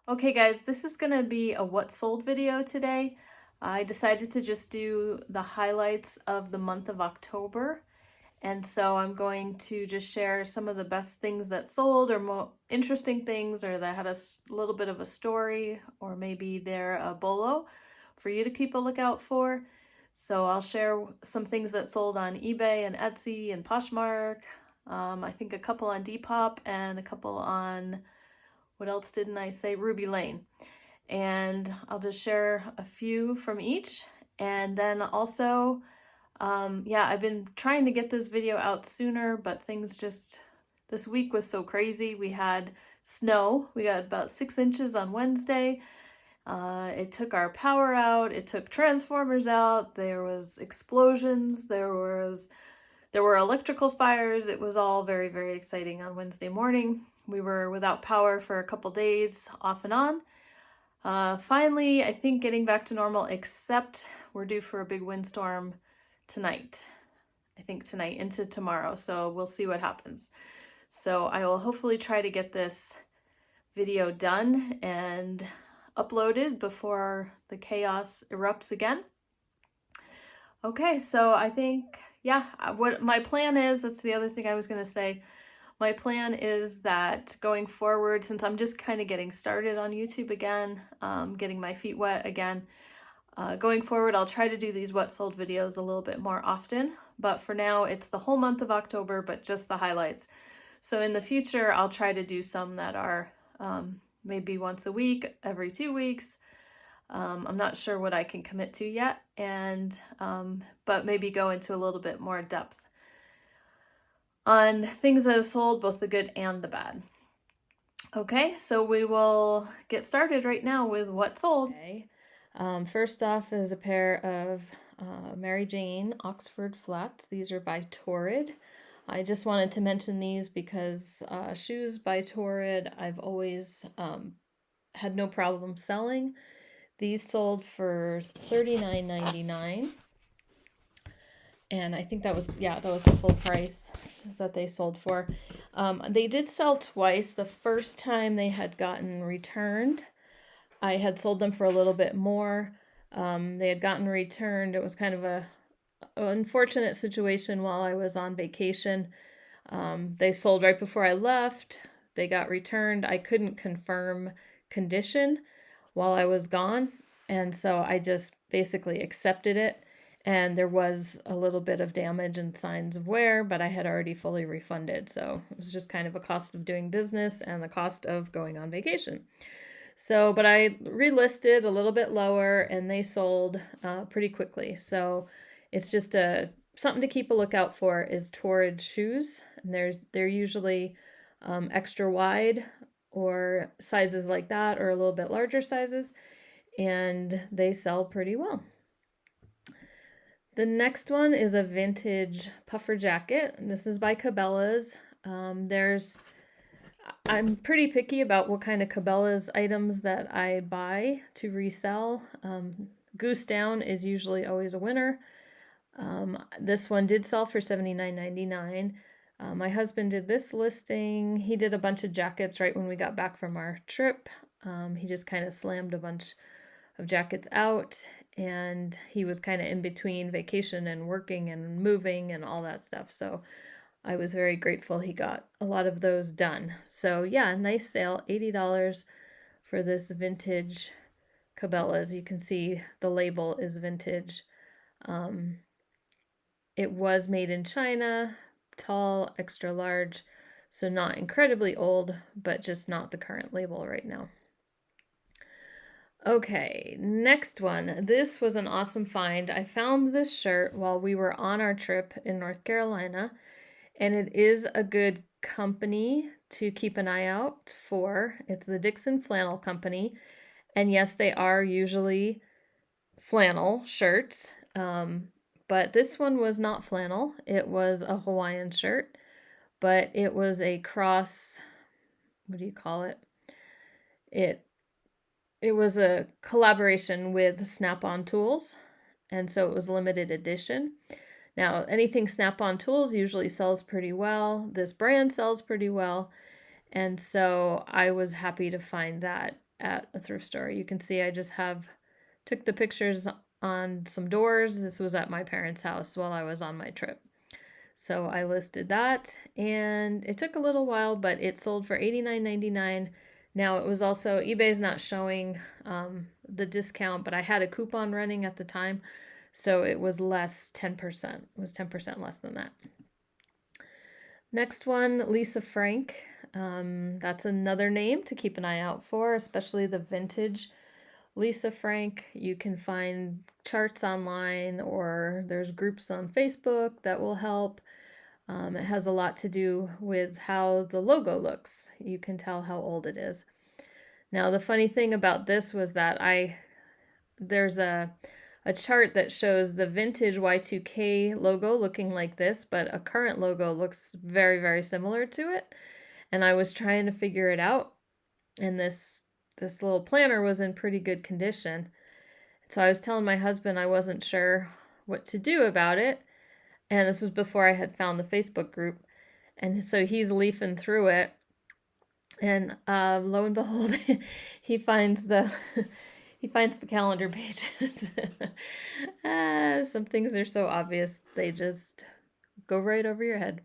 Okay guys, this is going to be a what sold video today. I decided to just do the highlights of the month of October. And so I'm going to just share some of the best things that sold or more interesting things or that had a little bit of a story or maybe they're a bolo for you to keep a lookout for. So I'll share some things that sold on eBay and Etsy and Poshmark. I think a couple on Depop and a couple on, what else didn't I say? Ruby Lane. And I'll just share a few from each. And then also, I've been trying to get this video out sooner, but this week was so crazy. We had snow. We got about 6 inches on Wednesday. It took our power out. It took transformers out. There was explosions. There were electrical fires. It was all very, very exciting on Wednesday morning. We were without power for a couple days, off and on. Finally, I think getting back to normal, except we're due for a big windstorm tonight. I think tonight into tomorrow, so we'll see what happens. So I will hopefully try to get this video done and uploaded before the chaos erupts again. Okay, so I think, what my plan is, that's the other thing I was going to say. My plan is that going forward, since I'm just kind of getting started on YouTube again, getting my feet wet again, going forward, I'll try to do these what sold videos a little bit more often. But for now, it's the whole month of October, but just the highlights. So in the future, I'll try to do some that are maybe once a week, every 2 weeks. I'm not sure what I can commit to yet, but maybe go into a little bit more depth on things that have sold, both the good and the bad. Okay, so we will get started right now with what sold. Okay. First off is a pair of Mary Jane Oxford flats. These are by Torrid. I just wanted to mention these because shoes by Torrid I've always had no problem selling. These sold for $39.99. And I think that was the full price that they sold for. They did sell twice. The first time they had gotten returned, I had sold them for a little bit more. They had gotten returned. It was kind of an unfortunate situation while I was on vacation. They sold right before I left. They got returned. I couldn't confirm condition while I was gone. And so I just basically accepted it. And there was a little bit of damage and signs of wear, but I had already fully refunded. So it was just kind of a cost of doing business and the cost of going on vacation. So, but I relisted a little bit lower and they sold pretty quickly. So it's just something to keep a lookout for is Torrid shoes. And they're usually extra wide or sizes like that or a little bit larger sizes. And they sell pretty well. The next one is a vintage puffer jacket. This is by Cabela's. I'm pretty picky about what kind of Cabela's items that I buy to resell. Goose Down is usually always a winner. This one did sell for $79.99. My husband did this listing. He did a bunch of jackets right when we got back from our trip. He just kind of slammed a bunch of jackets out, and he was kind of in between vacation and working and moving and all that stuff. So I was very grateful he got a lot of those done. So yeah, nice sale, $80 for this vintage Cabela's. You can see the label is vintage. It was made in China, tall, extra large, so not incredibly old, but just not the current label right now. Okay, next one. This was an awesome find. I found this shirt while we were on our trip in North Carolina, and it is a good company to keep an eye out for. It's the Dixon Flannel Company, and yes, they are usually flannel shirts, but this one was not flannel. It was a Hawaiian shirt, but it was a cross, what do you call it? It was a collaboration with Snap-on Tools, and so it was limited edition. Now, anything Snap-on Tools usually sells pretty well. This brand sells pretty well, and so I was happy to find that at a thrift store. You can see I just took the pictures on some doors. This was at my parents' house while I was on my trip. So I listed that, and it took a little while, but it sold for $89.99. Now it was also, eBay's not showing the discount, but I had a coupon running at the time, so it was less 10%. It was 10% less than that. Next one, Lisa Frank. That's another name to keep an eye out for, especially the vintage Lisa Frank. You can find charts online, or there's groups on Facebook that will help. It has a lot to do with how the logo looks. You can tell how old it is. Now, the funny thing about this was that there's a chart that shows the vintage Y2K logo looking like this, but a current logo looks very, very similar to it. And I was trying to figure it out, and this little planner was in pretty good condition. So I was telling my husband I wasn't sure what to do about it. And this was before I had found the Facebook group. And so he's leafing through it. And lo and behold, he finds the calendar pages. Some things are so obvious, they just go right over your head.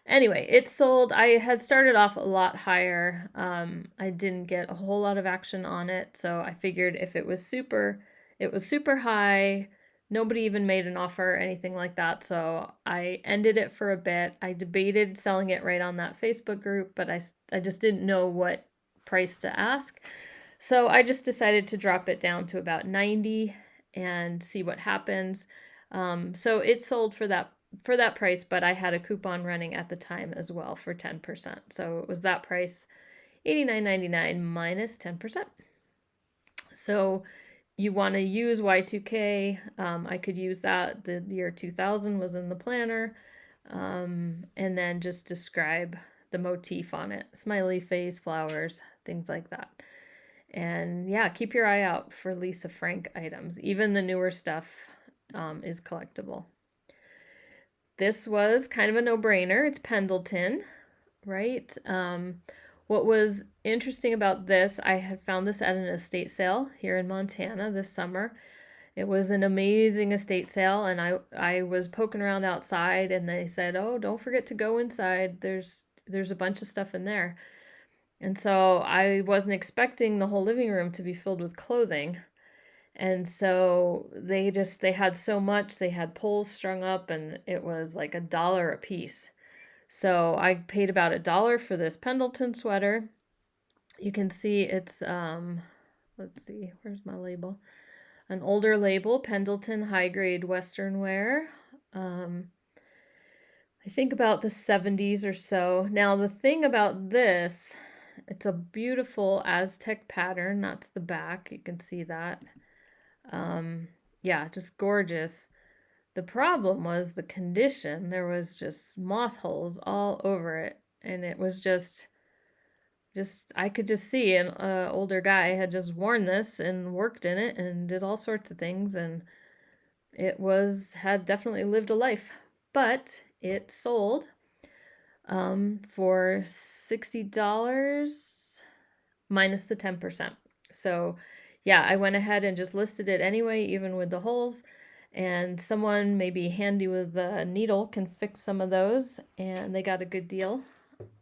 Anyway, it sold. I had started off a lot higher. I didn't get a whole lot of action on it, so I figured if it was super high, nobody even made an offer or anything like that, so I ended it for a bit. I debated selling it right on that Facebook group, but I just didn't know what price to ask. So I just decided to drop it down to about 90 and see what happens. So it sold for that price, but I had a coupon running at the time as well for 10%. So it was that price, $89.99 minus 10%. So you want to use Y2K. I could use that. The year 2000 was in the planner. And then just describe the motif on it. Smiley face, flowers, things like that. And yeah, keep your eye out for Lisa Frank items. Even the newer stuff is collectible. This was kind of a no-brainer. It's Pendleton, right? What was interesting about this, I had found this at an estate sale here in Montana this summer. It was an amazing estate sale, and I was poking around outside, and they said, "Oh, don't forget to go inside. There's a bunch of stuff in there." And so I wasn't expecting the whole living room to be filled with clothing. And so they had so much. They had poles strung up, and it was like $1 a piece. So I paid about $1 for this Pendleton sweater. You can see it's, let's see, where's my label? An older label, Pendleton high grade Western wear. I think about the 70s or so. Now the thing about this, it's a beautiful Aztec pattern. That's the back. You can see that. Yeah, just gorgeous. The problem was the condition. There was just moth holes all over it, and it was just I could just see an older guy had just worn this and worked in it and did all sorts of things, and it had definitely lived a life. But it sold for $60 minus the 10%. So yeah, I went ahead and just listed it anyway, even with the holes. And someone maybe handy with a needle can fix some of those, and they got a good deal.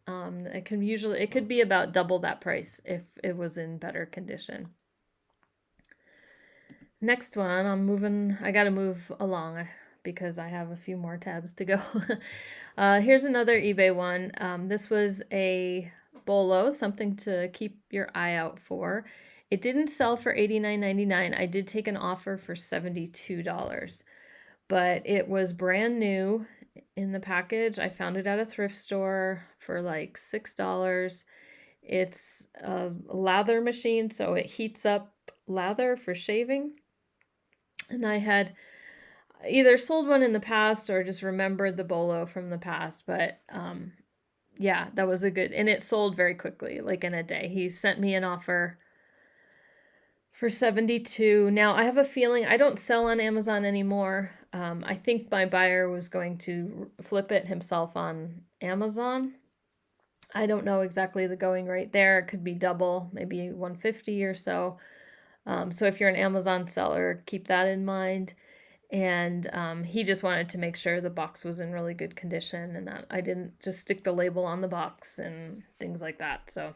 It could be about double that price if it was in better condition. Next one, I gotta move along because I have a few more tabs to go. Here's another eBay one. This was a bolo, something to keep your eye out for. It didn't sell for $89.99. I did take an offer for $72, but it was brand new in the package. I found it at a thrift store for like $6. It's a lather machine, so it heats up lather for shaving. And I had either sold one in the past or just remembered the bolo from the past, but yeah, that was and it sold very quickly, like in a day. He sent me an offer for $72. Now, I have a feeling I don't sell on Amazon anymore. I think my buyer was going to flip it himself on Amazon. I don't know exactly the going rate there. It could be double, maybe 150 or so. So if you're an Amazon seller, keep that in mind. And he just wanted to make sure the box was in really good condition and that I didn't just stick the label on the box and things like that. So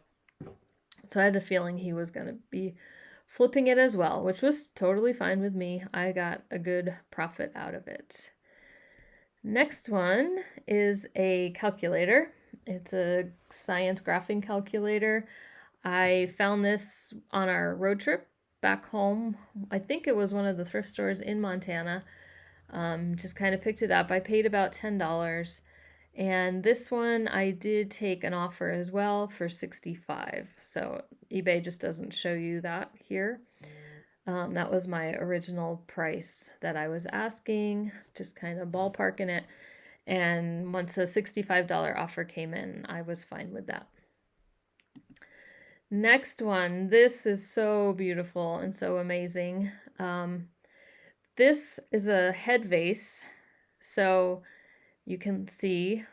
I had a feeling he was going to be flipping it as well, which was totally fine with me. I got a good profit out of it. Next one is a calculator. It's a science graphing calculator. I found this on our road trip back home. I think it was one of the thrift stores in Montana. Just kind of picked it up. I paid about $10. And this one I did take an offer as well for $65. So eBay just doesn't show you that here. That was my original price that I was asking, just kind of ballparking it. And once a $65 offer came in, I was fine with that. Next one, this is so beautiful and so amazing. This is a head vase, so you can see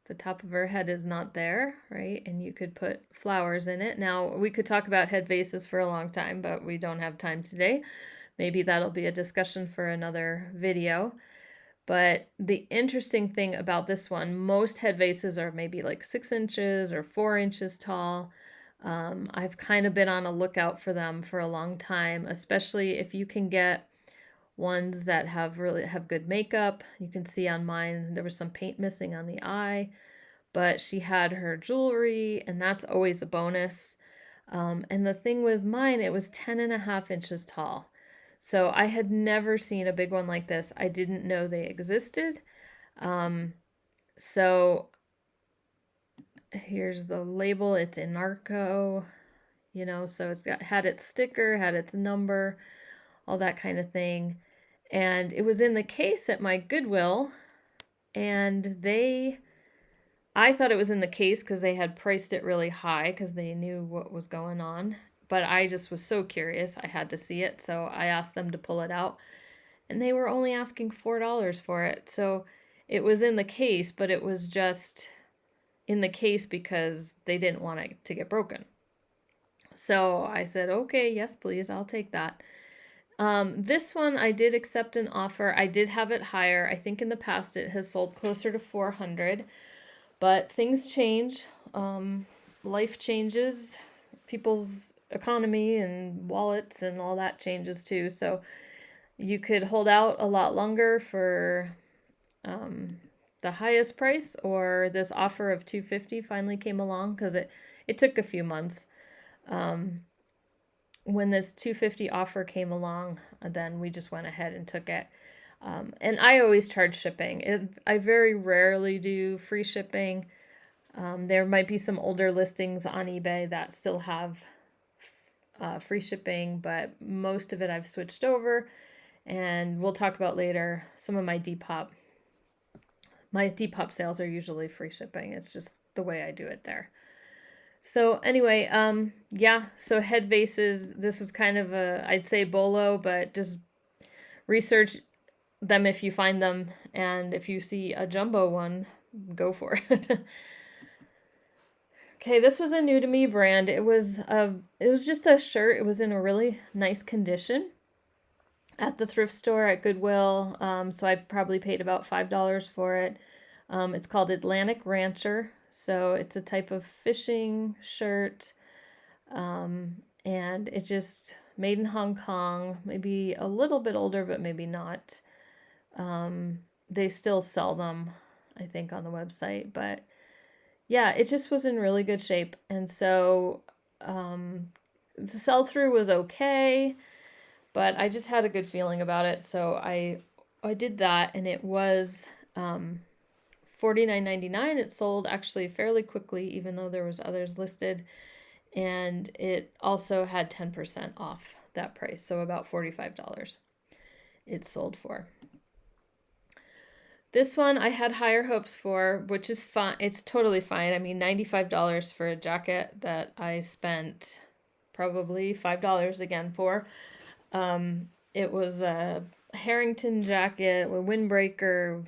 the top of her head is not there, right? And you could put flowers in it. Now, we could talk about head vases for a long time, but we don't have time today. Maybe that'll be a discussion for another video. But the interesting thing about this one, most head vases are maybe like 6 inches or 4 inches tall. I've kind of been on a lookout for them for a long time, especially if you can get ones that have good makeup. You can see on mine there was some paint missing on the eye, but she had her jewelry, and that's always a bonus. And the thing with mine, it was 10.5 inches tall. So I had never seen a big one like this. I didn't know they existed. So here's the label. It's in Narco, so it's had its sticker, had its number, all that kind of thing. And it was in the case at my Goodwill, and I thought it was in the case because they had priced it really high because they knew what was going on. But I just was so curious. I had to see it. So I asked them to pull it out. And they were only asking $4 for it. So it was in the case, but it was just in the case because they didn't want it to get broken. So I said, okay, yes, please, I'll take that. This one, I did accept an offer. I did have it higher. I think in the past it has sold closer to 400, but things change. Life changes. People's economy and wallets and all that changes too. So you could hold out a lot longer for the highest price, or this offer of $250 finally came along because it took a few months. When this $250 offer came along, then we just went ahead and took it. And I always charge shipping. I very rarely do free shipping. There might be some older listings on eBay that still have free shipping, but most of it I've switched over, and we'll talk about later some of my depop. My depop sales are usually free shipping. It's just the way I do it there. So anyway, so head vases, this is kind of I'd say bolo, but just research them if you find them, and if you see a jumbo one, go for it. Okay, this was a new to me brand. It was just a shirt. It was in a really nice condition at the thrift store at Goodwill. So I probably paid about $5 for it. It's called Atlantic Rancher. So it's a type of fishing shirt. And it just made in Hong Kong, maybe a little bit older, but maybe not. They still sell them, I think, on the website, but yeah, it just was in really good shape. And so the sell-through was okay, but I just had a good feeling about it. So I did that, and it was $49.99. It sold actually fairly quickly, even though there was others listed. And it also had 10% off that price, so about $45 it sold for. This one I had higher hopes for, which is fine. It's totally fine. I mean, $95 for a jacket that I spent probably $5 again for. It was a Harrington jacket with windbreaker,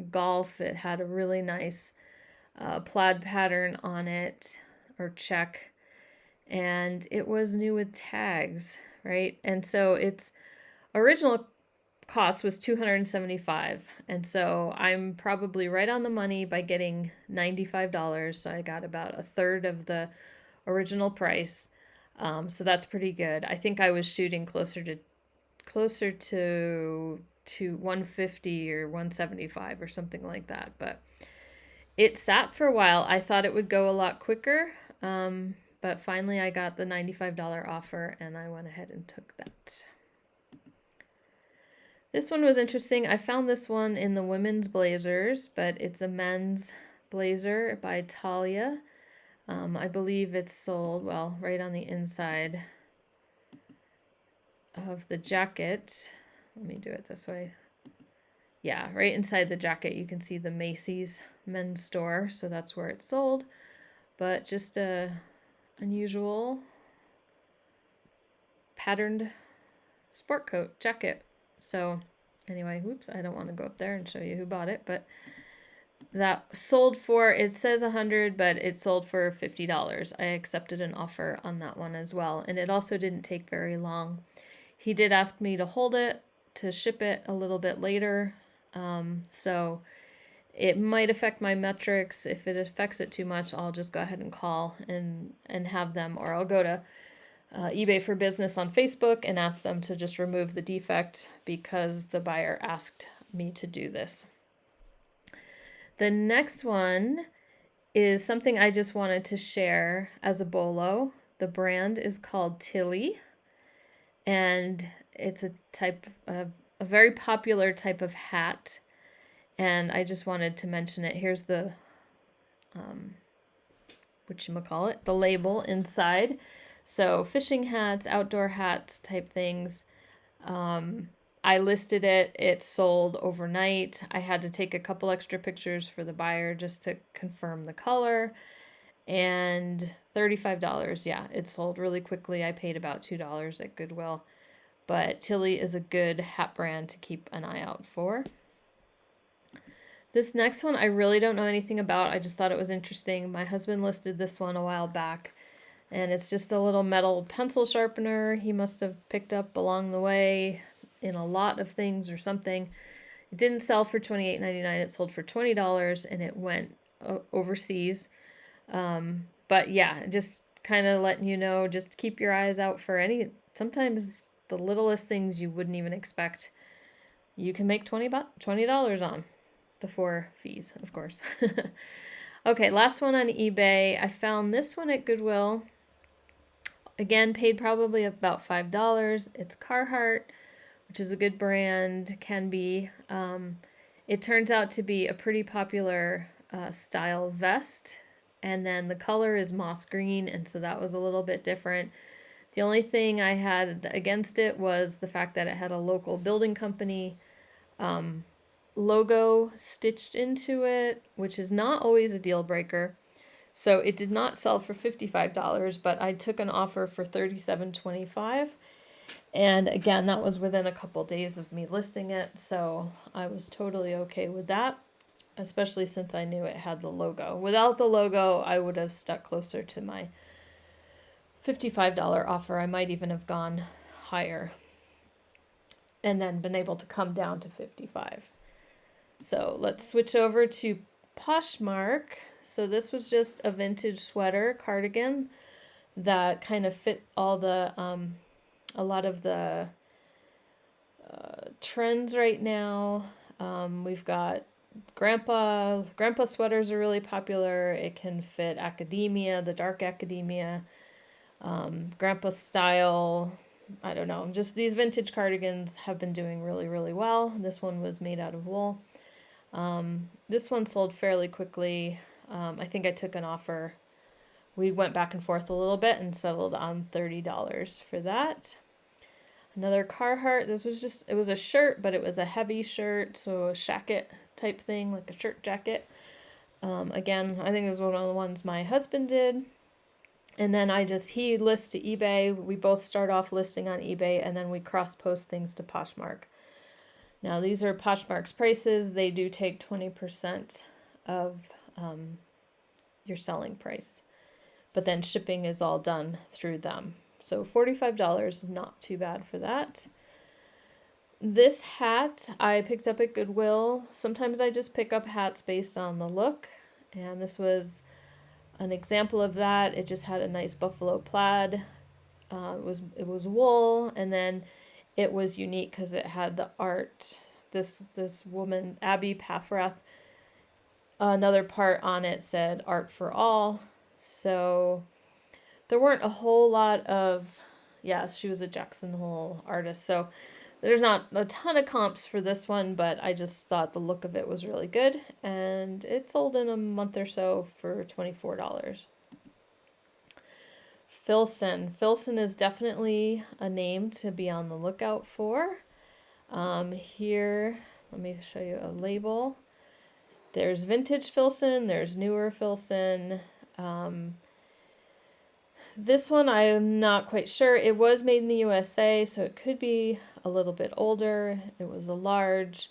golf. It had a really nice plaid pattern on it, or check, and it was new with tags, right? And so its original cost was $275, and so I'm probably right on the money by getting $95. So I got about a third of the original price. So that's pretty good. I think I was shooting closer to 150 or 175 or something like that, but it sat for a while. I thought it would go a lot quicker, but finally I got the $95 offer and I went ahead and took that. This one was interesting. I found this one in the women's blazers, but it's a men's blazer by Talia. I believe it's sold, well, right on the inside of the jacket. Let me do it this way. Yeah, right inside the jacket you can see the Macy's men's store, so that's where it's sold. But just a unusual patterned sport coat jacket. So anyway, whoops, I don't want to go up there and show you who bought it, but that sold for, it says 100, but it sold for $50. I accepted an offer on that one as well, and it also didn't take very long. He did ask me to hold it, to ship it a little bit later, so it might affect my metrics. If it affects it too much, I'll just go ahead and call and have them, or I'll go to eBay for Business on Facebook and ask them to just remove the defect because the buyer asked me to do this. The next one is something I just wanted to share as a bolo. The brand is called Tilly, and it's a very popular type of hat, and I just wanted to mention it. Here's the the label inside. So fishing hats, outdoor hats type things. I listed it. It sold overnight. I had to take a couple extra pictures for the buyer just to confirm the color. And $35. Yeah, it sold really quickly. I paid about $2 at Goodwill. But Tilly is a good hat brand to keep an eye out for. This next one I really don't know anything about. I just thought it was interesting. My husband listed this one a while back. And it's just a little metal pencil sharpener he must have picked up along the way in a lot of things or something. It didn't sell for $28.99. It sold for $20 and it went overseas. But yeah, just kind of letting you know, just keep your eyes out for sometimes the littlest things you wouldn't even expect you can make $20 on, before fees, of course. Okay, last one on eBay. I found this one at Goodwill. Again, paid probably about $5. It's Carhartt, which is a good brand, can be. It turns out to be a pretty popular style vest. And then the color is moss green, and so that was a little bit different. The only thing I had against it was the fact that it had a local building company logo stitched into it, which is not always a deal breaker. So it did not sell for $55, but I took an offer for $37.25. And again, that was within a couple days of me listing it, so I was totally okay with that, especially since I knew it had the logo. Without the logo, I would have stuck closer to my $55 offer. I might even have gone higher and then been able to come down to $55. So let's switch over to Poshmark. So this was just a vintage sweater cardigan that kind of fit all the a lot of the trends right now. We've got grandpa sweaters are really popular. It can fit academia, the dark academia, grandpa style. I don't know. Just these vintage cardigans have been doing really, really well. This one was made out of wool. This one sold fairly quickly. I think I took an offer. We went back and forth a little bit and settled on $30 for that. Another Carhartt. This was it was a shirt, but it was a heavy shirt, so a shacket type thing, like a shirt jacket. Again, I think it was one of the ones my husband did. And then he lists to eBay. We both start off listing on eBay, and then we cross-post things to Poshmark. Now, these are Poshmark's prices. They do take 20% of your selling price. But then shipping is all done through them. So $45, not too bad for that. This hat I picked up at Goodwill. Sometimes I just pick up hats based on the look, and this was an example of that. It just had a nice buffalo plaid. It was wool, and then it was unique because it had the art. This woman, Abby Paffrath, another part on it said "Art for All." So there weren't a whole lot of, yeah, she was a Jackson Hole artist. So there's not a ton of comps for this one, but I just thought the look of it was really good. And it sold in a month or so for $24. Filson. Filson is definitely a name to be on the lookout for. Here, let me show you a label. There's vintage Filson, there's newer Filson. This one I'm not quite sure. It was made in the USA, so it could be a little bit older. It was a large.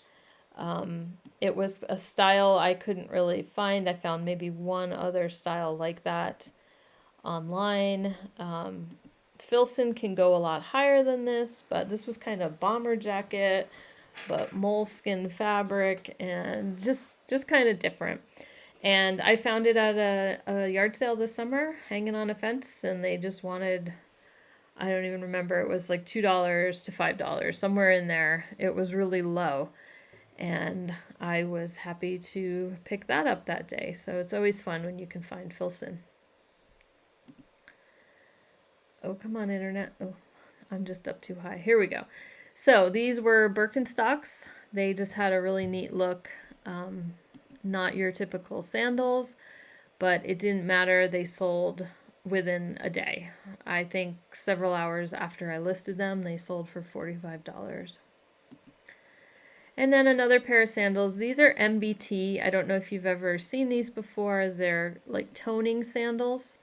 It was a style I couldn't really find. I found maybe one other style like that online. Filson can go a lot higher than this, but this was kind of bomber jacket, but moleskin fabric, and just kind of different. And I found it at a yard sale this summer, hanging on a fence, and they just wanted, I don't even remember, it was like $2 to $5, somewhere in there. It was really low, and I was happy to pick that up that day. So it's always fun when you can find Filson. Oh, come on, internet. Oh, I'm just up too high. Here we go. So these were Birkenstocks. They just had a really neat look. Not your typical sandals, but it didn't matter. They sold within a day. I think several hours after I listed them, they sold for $45. And then another pair of sandals. These are MBT. I don't know if you've ever seen these before. They're like toning sandals.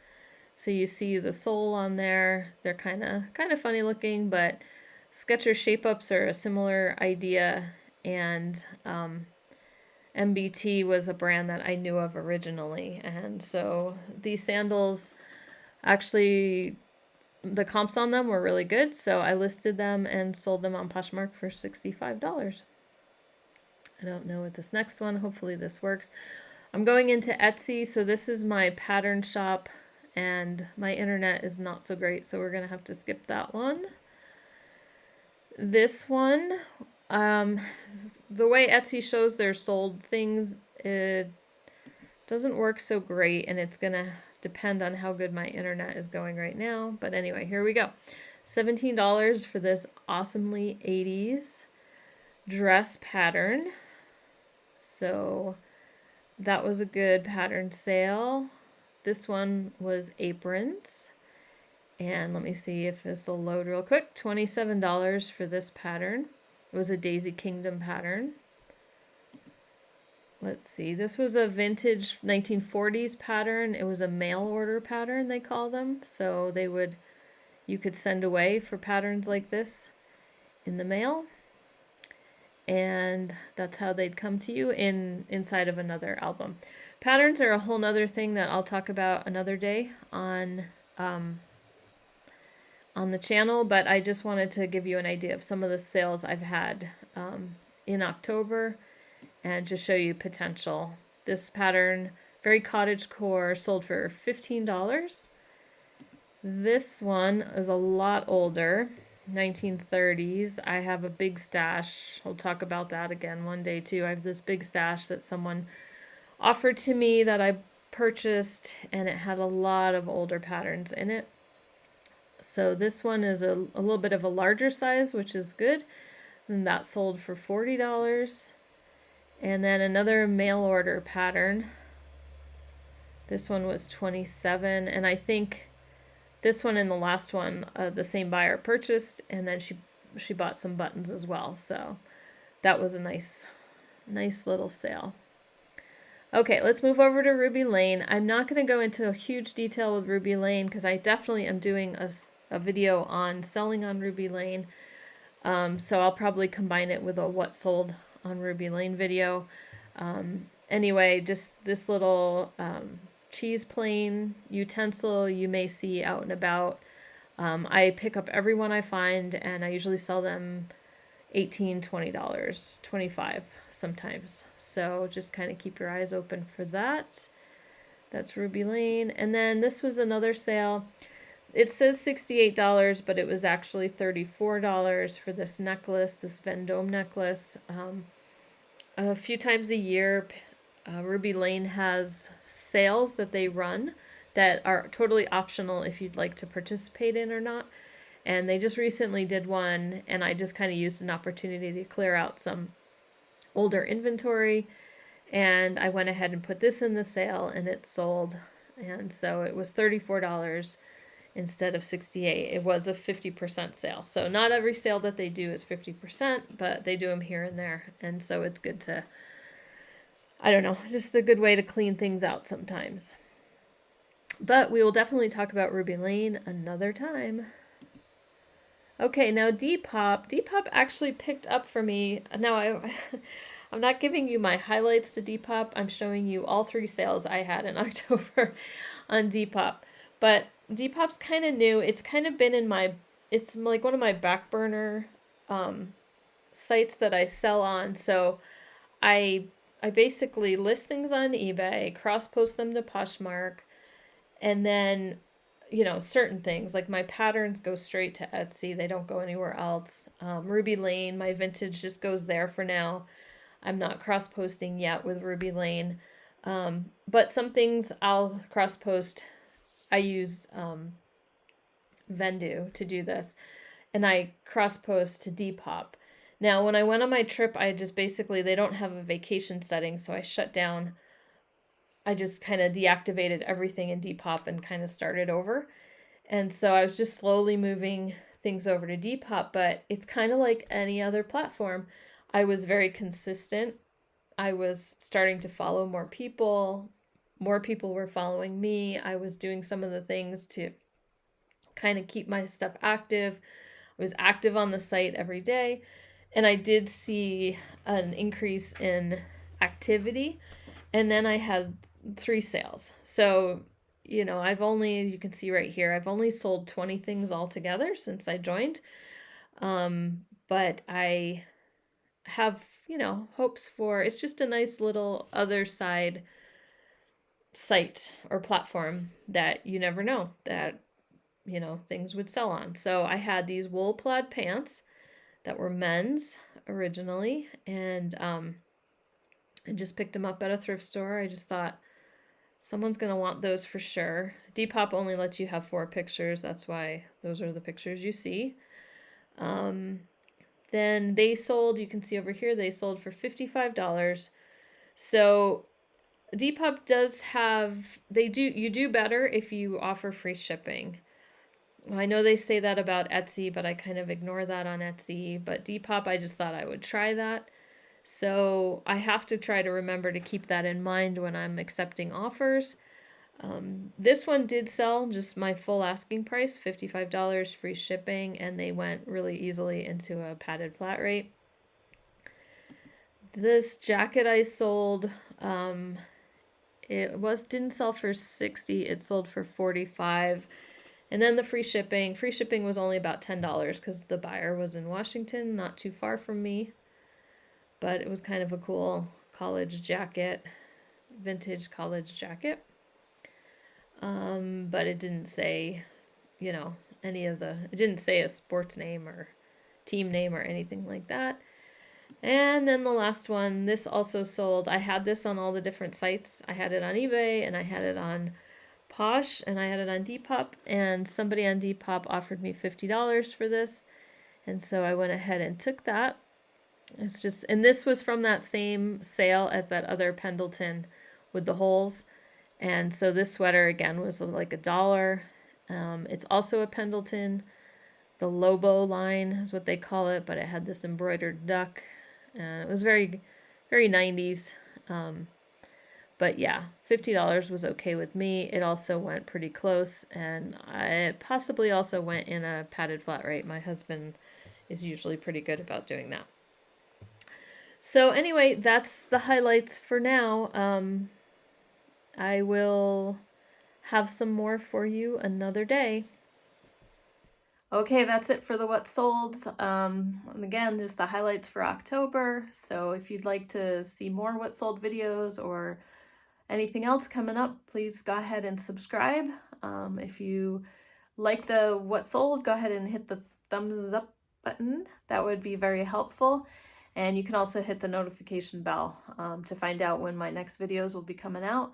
So you see the sole on there. They're kind of funny looking, but Skechers shape-ups are a similar idea, and MBT was a brand that I knew of originally. And so these sandals, actually, the comps on them were really good, so I listed them and sold them on Poshmark for $65. I don't know what this next one, hopefully this works. I'm going into Etsy, so this is my pattern shop, and my internet is not so great, so we're going to have to skip that one. This one, the way Etsy shows their sold things, it doesn't work so great, and it's going to depend on how good my internet is going right now. But anyway, here we go. $17 for this awesomely 80s dress pattern. So that was a good pattern sale. This one was aprons. And let me see if this will load real quick. $27 for this pattern. It was a Daisy Kingdom pattern. Let's see. This was a vintage 1940s pattern. It was a mail order pattern, they call them. So you could send away for patterns like this in the mail. And that's how they'd come to you inside of another album. Patterns are a whole nother thing that I'll talk about another day on the channel, but I just wanted to give you an idea of some of the sales I've had in October and just show you potential. This pattern, very cottagecore, sold for $15. This one is a lot older, 1930s. I have a big stash. I'll talk about that again one day too. I have this big stash that someone offered to me that I purchased, and it had a lot of older patterns in it. So this one is a little bit of a larger size, which is good. And that sold for $40. And then another mail order pattern. This one was $27. And I think this one and the last one, the same buyer purchased, and then she bought some buttons as well. So that was a nice little sale. Okay, let's move over to Ruby Lane. I'm not going to go into huge detail with Ruby Lane because I definitely am doing a video on selling on Ruby Lane. So I'll probably combine it with a what sold on Ruby Lane video. Anyway, just this little cheese plane utensil you may see out and about. I pick up every one I find, and I usually sell them $18, $20, 25 sometimes. So just kind of keep your eyes open for that. That's Ruby Lane. And then this was another sale. It says $68, but it was actually $34 for this necklace, this Vendome necklace. A few times a year, Ruby Lane has sales that they run that are totally optional if you'd like to participate in or not. And they just recently did one, and I just kind of used an opportunity to clear out some older inventory. And I went ahead and put this in the sale, and it sold. And so it was $34 instead of $68. It was a 50% sale. So not every sale that they do is 50%, but they do them here and there. And so it's good to, I don't know, just a good way to clean things out sometimes. But we will definitely talk about Ruby Lane another time. Okay, now Depop. Depop actually picked up for me. Now I'm not giving you my highlights to Depop. I'm showing you all 3 sales I had in October on Depop. But Depop's kind of new. It's kind of been in my, it's like one of my back burner sites that I sell on. So I basically list things on eBay, cross post them to Poshmark, and then certain things like my patterns go straight to Etsy. They don't go anywhere else. Ruby Lane, my vintage just goes there for now. I'm not cross posting yet with Ruby Lane. But some things I'll cross post. I use Vendu to do this, and I cross post to Depop. Now, when I went on my trip, I just basically, they don't have a vacation setting, so I shut down. I just kind of deactivated everything in Depop and kind of started over. And so I was just slowly moving things over to Depop, but it's kind of like any other platform. I was very consistent. I was starting to follow more people. More people were following me. I was doing some of the things to kind of keep my stuff active. I was active on the site every day. And I did see an increase in activity. And then I had 3 sales. So, you can see right here, I've only sold 20 things altogether since I joined. But I have, hopes for, it's just a nice little other side site or platform that you never know that, things would sell on. So I had these wool plaid pants that were men's originally, and I just picked them up at a thrift store. I just thought someone's going to want those for sure. Depop only lets you have 4 pictures. That's why those are the pictures you see. Then they sold, you can see over here, they sold for $55. So Depop does have, you do better if you offer free shipping. I know they say that about Etsy, but I kind of ignore that on Etsy. But Depop, I just thought I would try that. So I have to try to remember to keep that in mind when I'm accepting offers. This one did sell just my full asking price, $55, free shipping, and they went really easily into a padded flat rate. This jacket I sold, didn't sell for $60, it sold for $45. And then the free shipping was only about $10 because the buyer was in Washington, not too far from me. But it was kind of a cool college jacket, vintage college jacket. But it didn't say, it didn't say a sports name or team name or anything like that. And then the last one, this also sold. I had this on all the different sites. I had it on eBay, and I had it on Posh, and I had it on Depop, and somebody on Depop offered me $50 for this. And so I went ahead and took that. And this was from that same sale as that other Pendleton with the holes. And so this sweater again was like $1. It's also a Pendleton. The Lobo line is what they call it, but it had this embroidered duck. It was very, very 90s. But yeah, $50 was okay with me. It also went pretty close, and I possibly also went in a padded flat rate. My husband is usually pretty good about doing that. So anyway, that's the highlights for now. I will have some more for you another day. Okay, that's it for the what sold. And again, just the highlights for October. So if you'd like to see more what sold videos or anything else coming up, please go ahead and subscribe. If you like the what sold, go ahead and hit the thumbs up button. That would be very helpful. And you can also hit the notification bell to find out when my next videos will be coming out.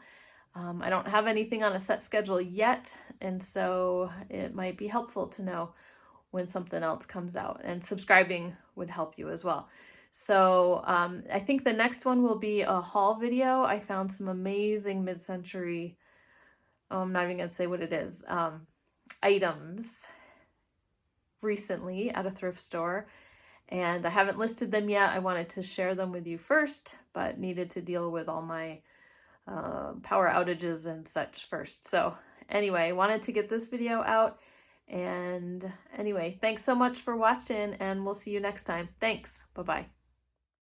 I don't have anything on a set schedule yet, and so it might be helpful to know when something else comes out, and subscribing would help you as well. So I think the next one will be a haul video. I found some amazing mid-century, I'm not even gonna say what it is, items recently at a thrift store, and I haven't listed them yet. I wanted to share them with you first, but needed to deal with all my power outages and such first. So anyway, wanted to get this video out. And anyway, thanks so much for watching, and we'll see you next time. Thanks. Bye-bye.